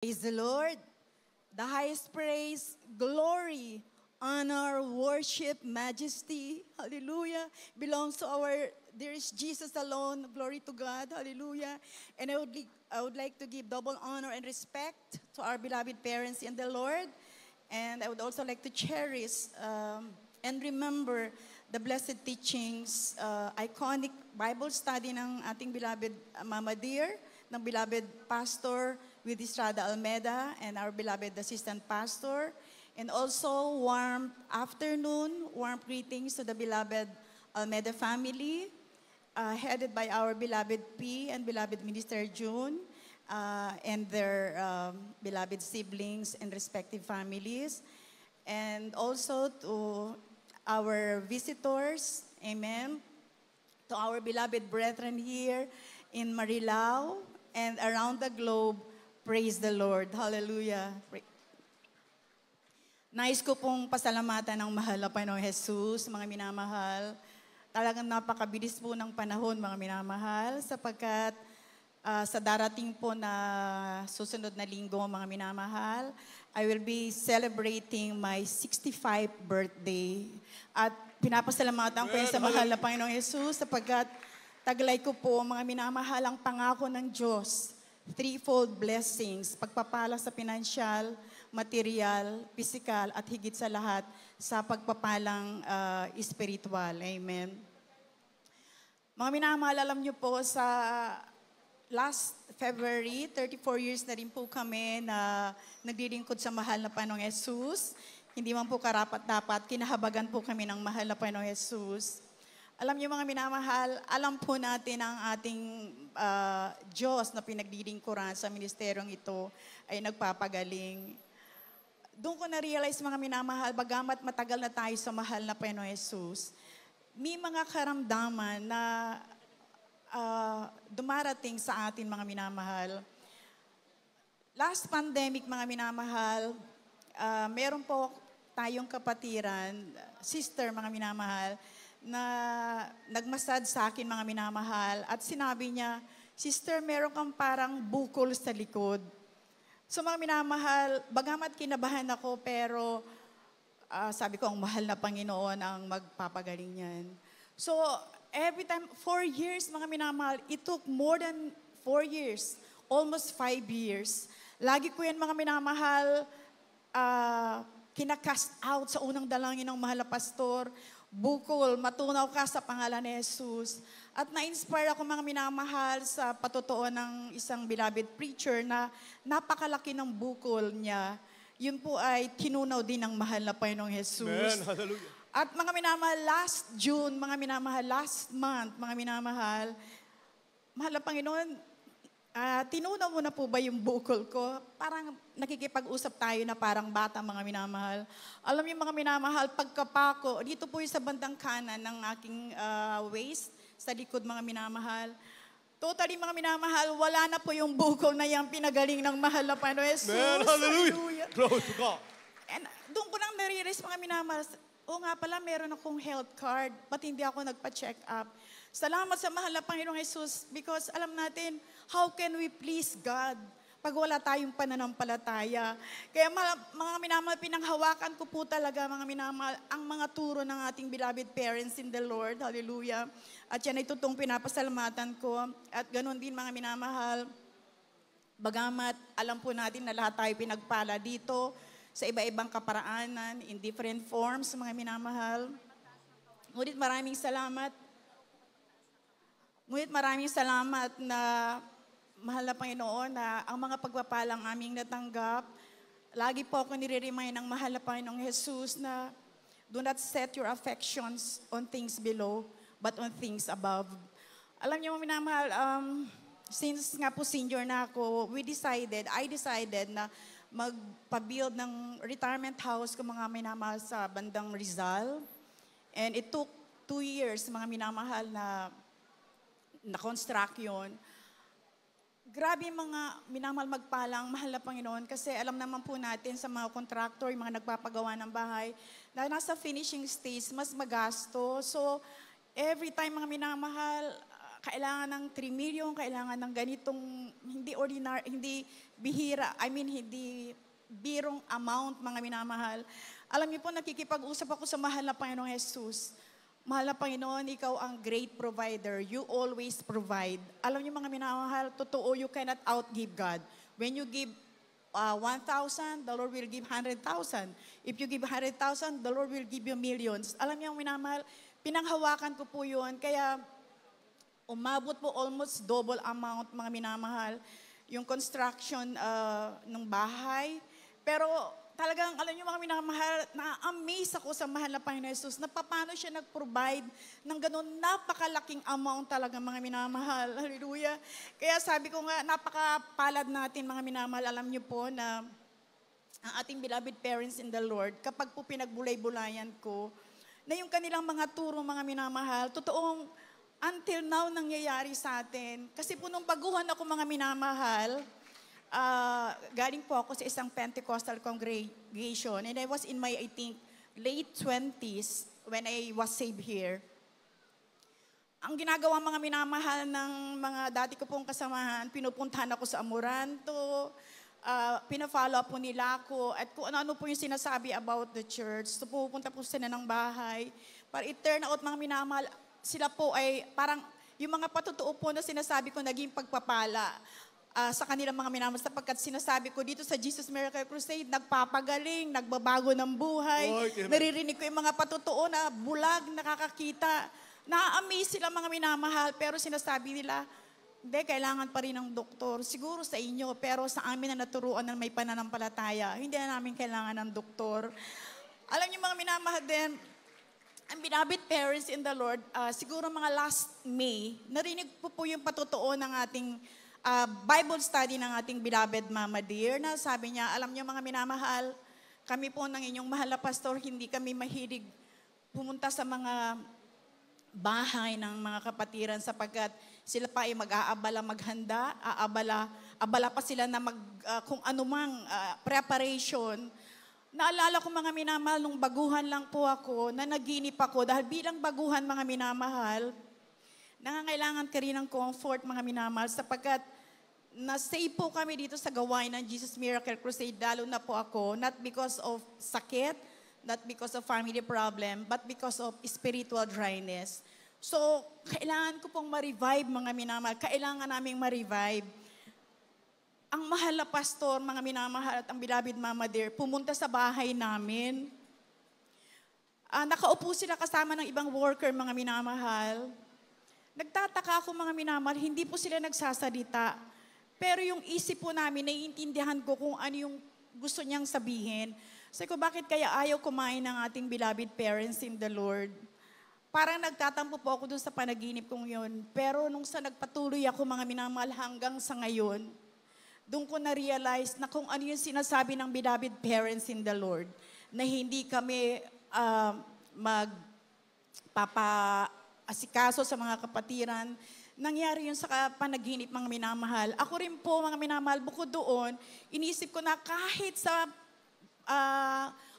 Praise the Lord. The highest praise, glory, honor, worship, majesty, hallelujah, belongs to our dearest Jesus alone. Glory to God, hallelujah. And I would like to give double honor and respect to our beloved parents in the Lord. And I would also like to cherish and remember the blessed teachings, iconic Bible study ng ating beloved Mama Dear, ng beloved Pastor with Estrada Almeda and our beloved assistant pastor. And also warm afternoon, warm greetings to the beloved Almeda family, headed by our beloved P and beloved Minister June, and their beloved siblings and respective families. And also to our visitors, amen, to our beloved brethren here in Marilao and around the globe. Praise the Lord. Hallelujah. Nais ko pong pasalamatan ng mahal na Panginoong Jesus, mga minamahal. Talagang napakabilis po ng panahon, mga minamahal, sapagkat sa darating po na susunod na linggo, mga minamahal, I will be celebrating my 65th birthday. At pinapasalamatan ko yun sa mahal na Panginoong Jesus, sapagkat taglay ko po, mga minamahal, ang pangako ng Diyos. Threefold blessings, pagpapala sa pinansyal, material, physical, at higit sa lahat sa pagpapalang spiritual. Amen. Mga minamahal, alam niyo po sa last February, 34 years na rin po kami na naglilingkod sa mahal na Panginoong Jesus. Hindi man po karapat-dapat, kinahabagan po kami ng mahal na Panginoong Jesus. Alam niyo mga minamahal, alam po natin ang ating Diyos na pinaglilingkuran sa ministeryong ito ay nagpapagaling. Doon ko na-realize mga minamahal, bagamat matagal na tayo sa mahal na Panginoong Jesus, may mga karamdaman na dumarating sa atin mga minamahal. Last pandemic mga minamahal, meron po tayong kapatiran, sister mga minamahal, na nagmasad sa akin mga minamahal at sinabi niya, "Sister, meron kang parang bukol sa likod." So mga minamahal, bagamat kinabahan ako pero sabi ko, ang mahal na Panginoon ang magpapagaling niyan. So every time, 4 years mga minamahal, it took more than 4 years, almost 5 years. Lagi ko yan mga minamahal, kinakast out sa unang dalangin ng mahal na pastor, bukol, matunaw ka sa pangalan ni Jesus. At na-inspire ako mga minamahal sa patotoo ng isang beloved preacher na napakalaki ng bukol niya. Yun po ay tinunaw din ng mahal na Panginoong Jesus. Amen. Hallelujah. At mga minamahal, last June, mga minamahal, last month, mga minamahal, mahal na Panginoon, tinunaw mo na po ba yung bukol ko? Parang nakikipag-usap tayo na parang bata, mga minamahal. Alam niyo mga minamahal, pagkapako, dito po yung sa bandang kanan ng aking waist, sa likod mga minamahal. Totally mga minamahal, wala na po yung bukol na yung pinagaling ng mahal na Panginoon Jesus. Amen. Hallelujah. Glory to God. And doon ko nang nare-realize mga minamahal, nga pala, meron akong health card, ba't hindi ako nagpa-check up? Salamat sa mahal na Panginoong Jesus because alam natin, how can we please God pag wala tayong pananampalataya? Kaya mga minamahal, pinanghawakan ko po talaga mga minamahal ang mga turo ng ating beloved parents in the Lord. Hallelujah. At yan ay totoong pinapasalamatan ko. At ganun din mga minamahal, bagamat alam po natin na lahat tayo pinagpala dito sa iba-ibang kaparaanan, in different forms, mga minamahal. Ngunit maraming salamat. Ngunit maraming salamat na mahal na Panginoon na ang mga pagpapalang aming natanggap, lagi po ako nire-remind ng mahal na Panginoong Jesus na do not set your affections on things below, but on things above. Alam niyo mga minamahal, since nga po senior na ako, I decided na magpa-build ng retirement house ko mga minamahal sa bandang Rizal. And it took 2 years mga minamahal na construct yun. Grabe mga minamahal magpalang, mahal na Panginoon, kasi alam naman po natin sa mga contractor, yung mga nagpapagawa ng bahay, na nasa finishing stage, mas magasto. So, every time mga minamahal, kailangan ng 3 million, kailangan ng ganitong hindi ordinary, hindi bihira, hindi birong amount, mga minamahal. Alam niyo po, nakikipag-usap ako sa mahal na Panginoong Jesus. Mahal na Panginoon, ikaw ang great provider. You always provide. Alam niyo mga minamahal, totoo, you cannot outgive God. When you give 1,000, the Lord will give 100,000. If you give 100,000, the Lord will give you millions. Alam niyo minamahal, pinanghawakan ko po yun. Kaya umabot po almost double amount, mga minamahal, yung construction ng bahay. Pero talagang, alam niyo mga minamahal, na-amaze ako sa mahal na Panginoon Jesus na paano siya nag-provide ng ganun napakalaking amount talaga, mga minamahal. Hallelujah. Kaya sabi ko nga, napakapalad natin, mga minamahal. Alam niyo po na ang ating beloved parents in the Lord, kapag po pinagbulay-bulayan ko, na yung kanilang mga turo, mga minamahal, totoong until now nangyayari sa atin. Kasi po nung baguhan ako, mga minamahal, galing po ako sa isang Pentecostal congregation and I was in my, I think, late 20s when I was saved here. Ang ginagawa, mga minamahal, ng mga dati ko pong kasamahan, pinupuntahan ako sa Amoranto, pina-follow up po nila ako at kung ano-ano po yung sinasabi about the church. So pupunta po sila ng bahay. Para it-turn out, mga minamahal, sila po ay parang yung mga patotoo po na sinasabi ko naging pagpapala sa kanilang mga minamahal sapagkat sinasabi ko dito sa Jesus Miracle Crusade, nagpapagaling, nagbabago ng buhay. Naririnig ko yung mga patotoo na bulag, nakakakita. Na-amaze sila, mga minamahal, pero sinasabi nila, hindi, kailangan pa rin ng doktor. Siguro sa inyo, pero sa amin na naturuan na may pananampalataya, hindi na namin kailangan ng doktor. Alam niyo, mga minamahal din, ang beloved parents in the Lord, siguro mga last May, narinig po yung patotoo ng ating Bible study ng ating beloved Mama Dear, na sabi niya, alam niyo mga minamahal, kami po ng inyong mahal na pastor, hindi kami mahilig pumunta sa mga bahay ng mga kapatiran sapagkat sila pa ay mag-aabala maghanda, abala pa sila na kung anumang preparation. Naalala ko, mga minamahal, nung baguhan lang po ako, na naginip ako, dahil bilang baguhan, mga minamahal, nangangailangan ka rin ng comfort, mga minamahal, sapagkat na-save po kami dito sa gawain ng Jesus Miracle Crusade, lalo na po ako, not because of sakit, not because of family problem, but because of spiritual dryness. So, kailangan ko pong ma-revive, mga minamahal, kailangan naming ma-revive. Ang mahal na pastor, mga minamahal, at ang beloved Mama Dear, pumunta sa bahay namin. Nakaupo sila kasama ng ibang worker, mga minamahal. Nagtataka ako, mga minamahal, hindi po sila nagsasalita. Pero yung isip po namin, naiintindihan ko kung ano yung gusto niyang sabihin. Sabi ko, bakit kaya ayaw kumain ng ating beloved parents in the Lord? Parang nagtatampo po ako dun sa panaginip kong yun. Pero nung sa nagpatuloy ako, mga minamahal, hanggang sa ngayon, doon ko na-realize na kung ano yung sinasabi ng beloved parents in the Lord, na hindi kami magpapa-asikaso sa mga kapatiran. Nangyari yun sa panaginip, mga minamahal. Ako rin po, mga minamahal, bukod doon, inisip ko na kahit sa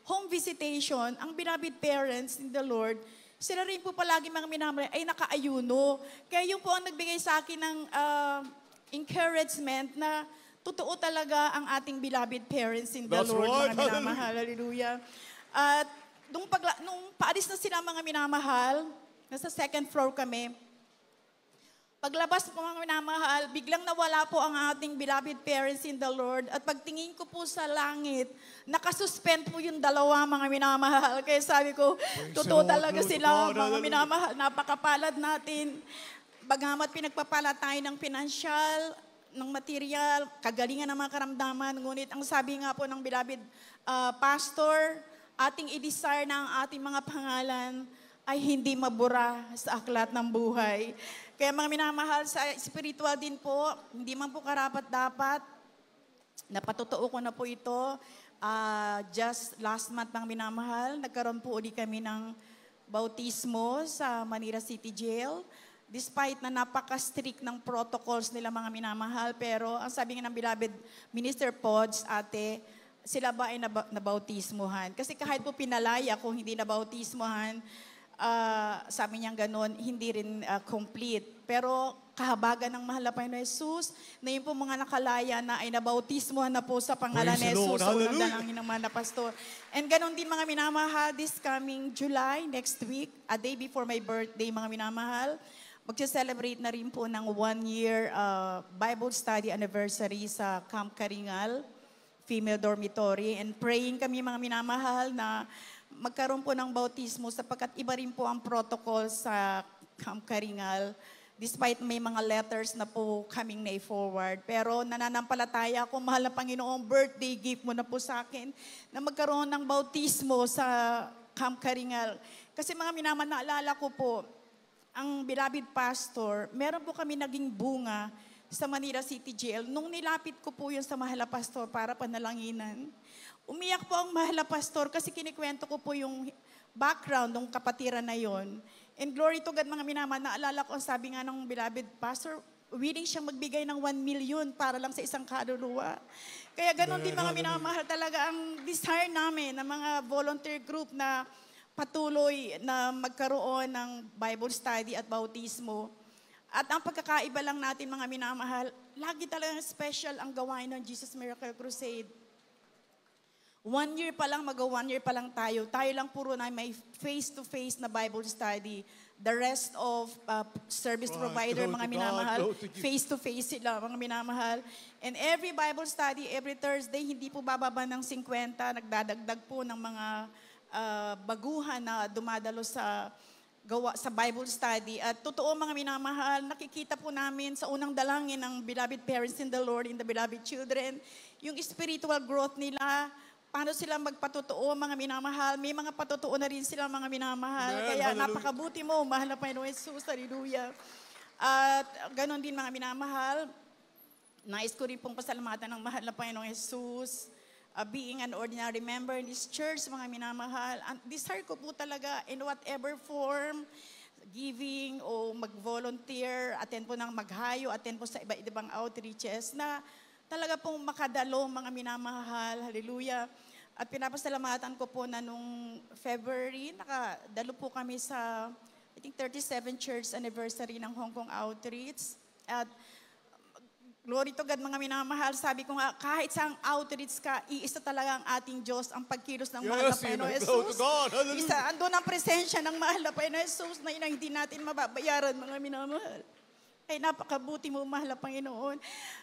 home visitation, ang beloved parents in the Lord, sila rin po palagi, mga minamahal, ay nakaayuno. Kaya yun po ang nagbigay sa akin ng encouragement na totoo talaga ang ating beloved parents in the That's Lord, right. mga minamahal. Hallelujah. At nung paalis na sila, mga minamahal, nasa second floor kami, paglabas po, mga minamahal, biglang nawala po ang ating beloved parents in the Lord. At pagtingin ko po sa langit, nakasuspend po yung dalawa, mga minamahal. Kaya sabi ko, totoo talaga sila, mga minamahal. Napakapalad natin. Bagamat pinagpapala tayo ng pinansyal, ng material, kagalingan ng mga karamdaman. Ngunit ang sabi nga po ng beloved pastor, ating i-desire na ang ating mga pangalan ay hindi mabura sa aklat ng buhay. Kaya mga minamahal, sa spiritual din po, hindi man po karapat-dapat, napatotoo ko na po ito, just last month, mga minamahal, nagkaroon po ulit kami ng bautismo sa Manila City Jail. Despite na napaka-strict ng protocols nila, mga minamahal, pero ang sabi nga ng beloved Minister Pods, ate, sila ba ay nabautismuhan? Kasi kahit po pinalaya kung hindi nabautismuhan, sabi niya ganun, hindi rin complete. Pero kahabagan ng mahal na Panginoon Jesus, na yun po mga nakalaya na ay nabautismohan na po sa pangalan Praise ni the Lord. Jesus. Sa unang Hallelujah. dalangin ng mga pastor. And ganon din mga minamahal, this coming July, next week, a day before my birthday, mga minamahal, magse-celebrate na rin po ng 1-year Bible study anniversary sa Camp Karingal, Female Dormitory. And praying kami mga minamahal na magkaroon po ng bautismo sapagkat iba rin po ang protocol sa Camp Karingal. Despite may mga letters na po kaming na-forward. Pero nananampalataya ako, mahal na Panginoon, birthday gift mo na po sa akin na magkaroon ng bautismo sa Camp Karingal. Kasi mga minamahal, naalala ko po, ang beloved pastor, meron po kami naging bunga sa Manila City Jail. Nung nilapit ko po yun sa mahal na pastor para panalanginan, umiyak po ang mahal na pastor kasi kinikwento ko po yung background ng kapatiran na yon. And glory to God mga minamahal, naalala ko ang sabi nga ng beloved pastor, willing siyang magbigay ng 1 million para lang sa isang kaluluwa. Kaya ganon din mga minamahal talaga ang desire namin ng mga volunteer group na patuloy na magkaroon ng Bible study at bautismo. At ang pagkakaiba lang natin mga minamahal, lagi talagang special ang gawain ng Jesus Miracle Crusade. 1 year pa lang, mag-1 year pa lang tayo. Tayo lang puro na may face-to-face na Bible study. The rest of service provider, mga minamahal, face-to-face sila, mga minamahal. And every Bible study, every Thursday, hindi po bababa ng 50, nagdadagdag po ng mga baguhan na dumadalo sa Bible study. At totoo mga minamahal, nakikita po namin sa unang dalangin ng beloved parents in the Lord, in the beloved children, yung spiritual growth nila, paano sila magpatotoo, mga minamahal. May mga patotoo na rin sila, mga minamahal. Amen. Kaya Hallelujah. napakabuti mo, mahal na Panginoon Jesus. Hallelujah. At ganon din mga minamahal, nais ko rin pong pasalamatan ng mahal na Panginoon Jesus. Being an ordinary member in this church, mga minamahal. And desire ko po talaga in whatever form, giving o mag-volunteer, attend po ng maghayo, attend po sa iba-ibang outreaches na talaga pong makadalo mga minamahal. Hallelujah. At pinapasalamatan ko po na nung February, nakadalo po kami sa, I think, 37th church anniversary ng Hong Kong Outreach. At glory to God mga minamahal, sabi ko nga, kahit saang outreach ka, iisa talaga ang ating Diyos, ang pagkilos ng mahal na Panginoon Glory Jesus. to God. Hallelujah. Isa, andun ang presensya ng mahal na Panginoon Jesus na yun ang hindi natin mababayaran mga minamahal. Ay napakabuti mo, mahal na Panginoon.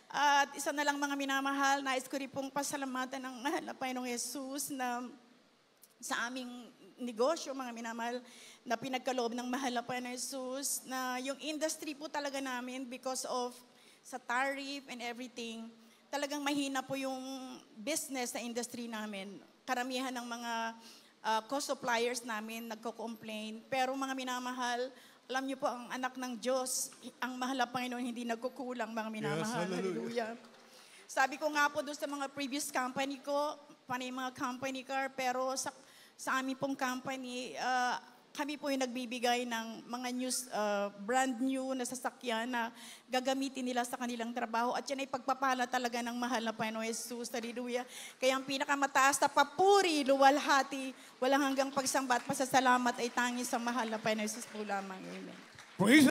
At isa na lang mga minamahal, nais ko rin pong pasalamatan ng mahal na Panginoong Jesus na sa aming negosyo, mga minamahal, na pinagkaloob ng mahal na Panginoong Jesus, na yung industry po talaga namin because of sa tariff and everything, talagang mahina po yung business sa industry namin. Karamihan ng mga co-suppliers namin nagko-complain. Pero mga minamahal, alam niyo po, ang anak ng Diyos, ang mahal na Panginoon, hindi nagkukulang, mga minamahal. Yes, hallelujah. Sabi ko nga po doon sa mga previous company ko, panay mga company car, pero sa amin pong company, kami po yung nagbibigay ng mga brand new na sasakyan na gagamitin nila sa kanilang trabaho. At yan ay pagpapala talaga ng mahal na Panginoon Jesus. Hallelujah. Kaya ang pinakamataas na papuri, luwalhati, walang hanggang pagsamba at pasasalamat ay tanging sa mahal na Panginoon Jesus po lamang. Amen. Praise